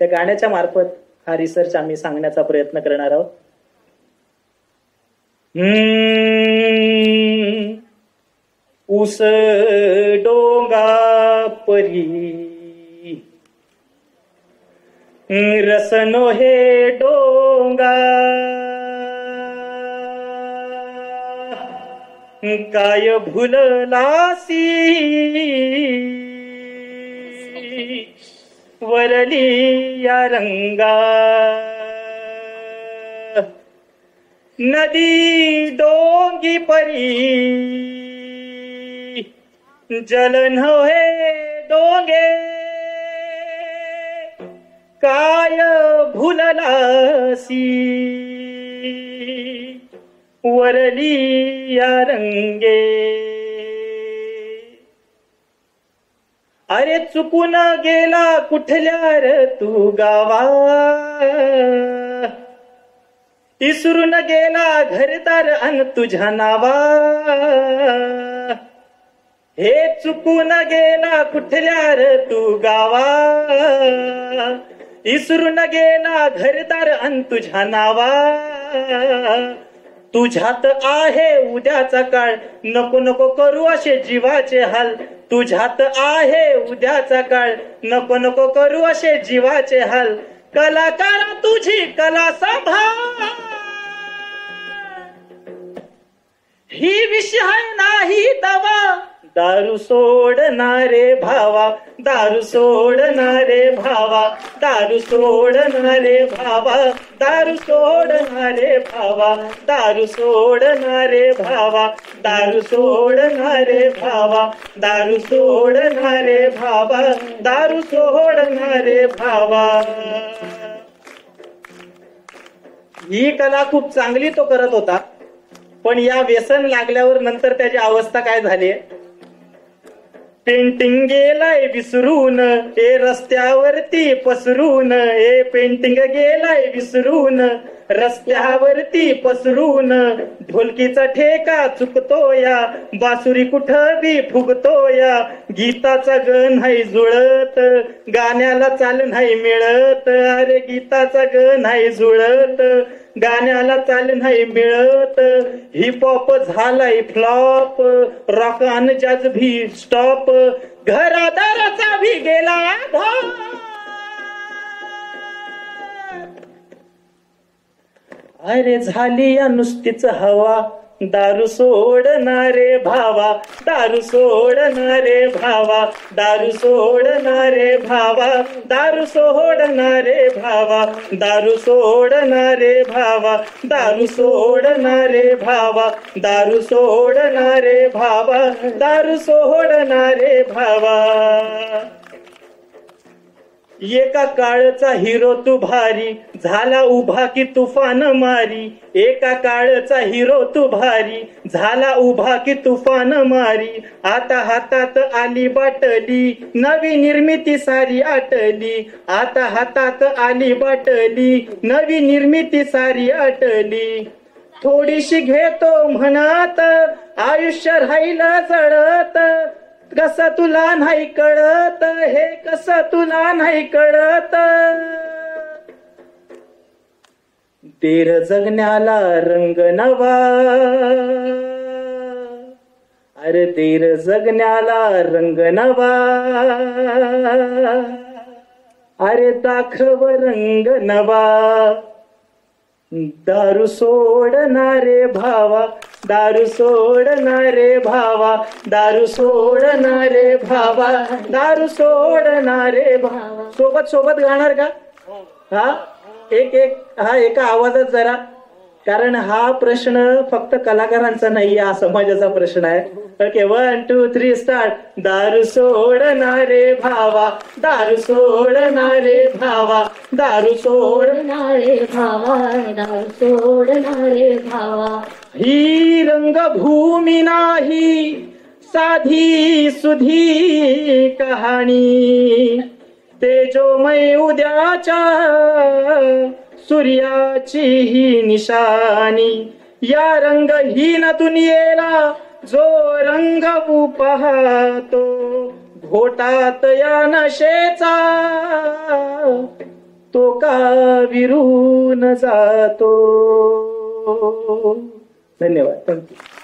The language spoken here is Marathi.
त्या गाण्याच्या मार्फत हा रिसर्च आम्ही सांगण्याचा प्रयत्न करणार आहोत. ऊस डोंगा परी रसनो हे डोंगा काय भुललासी वरली या रंगा नदी डोंगी परी जलन हे डोंगे काय भुललासी वरली या रंगे. अरे चुकून गेला कुठल्या र तू गावा इसरून गेला घरदार अन तुझ्या नावा. हे चुकून गेला कुठल्या र तू गावा इसरून गेला घरदार अन तुझ्या नावा. तुझ्यात आहे उद्याचा काळ नको नको करू असे जीवाचे हाल. तुझ्यात आहे उद्याचा काळ नको नको करू असे जीवाचे हाल. कलाकार तुझी कला सांभाळ ही विषय नाही दवा. दारू सोडणारे भावा दारू सोडणारे भावा दारू सोडणारे भावा दारू सोडणारे भावा दारू सोडणारे भावा दारू सोडणारे भावा दारू सोडणारे भावा दारू सोडणारे भावा. ही कला खूप चांगली तो करत होता, पण या व्यसन लागल्यावर नंतर त्याची अवस्था काय झाली. पेंटिंग गेलाय विसरून हे रस्त्यावरती पसरून. हे पेंटिंग गेलाय विसरून रस्त्यावरती पसरून. ढोलकीचा ठेका चुकतो या बासुरी कुठं बी फुगतो या. गीताचा गण नाही जुळत गाण्याला चाल नाही मिळत. अरे गीताचा गण नाही जुळत गाण्याला चाल नाही मिळत. हिपहॉप झालाय फ्लॉप रॉक अन जॅझ भी स्टॉप. घरादाराचा भी गेला आधार. अरे झाली या नुसतीच हवा दारू सोडणारे भावा दारू सोडणारे भावा दारू सोडणारे भावा दारू सोडणारे भावा दारू सोडणारे भावा दारू सोडणारे भावा दारू सोडणारे भावा दारू सोडणारे भावा. एका काळचा हिरो तू भारी झाला उभा की तुफान मारी. एका काळचा हिरो तू भारी झाला उभा की तुफान मारी. आता हातात आली बाटली नवी निर्मिती सारी आटली. आता हातात आली बाटली नवी निर्मिती सारी आटली. थोडीशी घेतो म्हणत आयुष्य राहिलं जळत. कसं तुला नाही कळत हे कसं तुला नाही कळत. तेर जगण्याला रंग नवा. अरे तेर जगण्याला रंग नवा. अरे दाखव रंग नवा. दारू सोडणारे भावा दारू सोडणारे भावा दारू सोडणारे भावा दारू सोडणारे भावा. सोबत सोबत गाणार का? हा एक एका आवाजात जरा, कारण हा प्रश्न फक्त कलाकारांचा नाही, हा समाजाचा प्रश्न आहे. Okay 1 2 3 start. दारू सोडणारे भावा दारू सोडणारे भावा दारू सोडणारे भावा दारू सोडणारे भावा. ही रंगभूमी नाही साधी सुधी कहाणी. तेजोमय उद्याच्या सूर्याची ही निशाणी. या रंगहीन दुनियेला जो रंगवू पाहतो घोटात या नशेचा का विरून जातो. धन्यवाद. थँक्यू.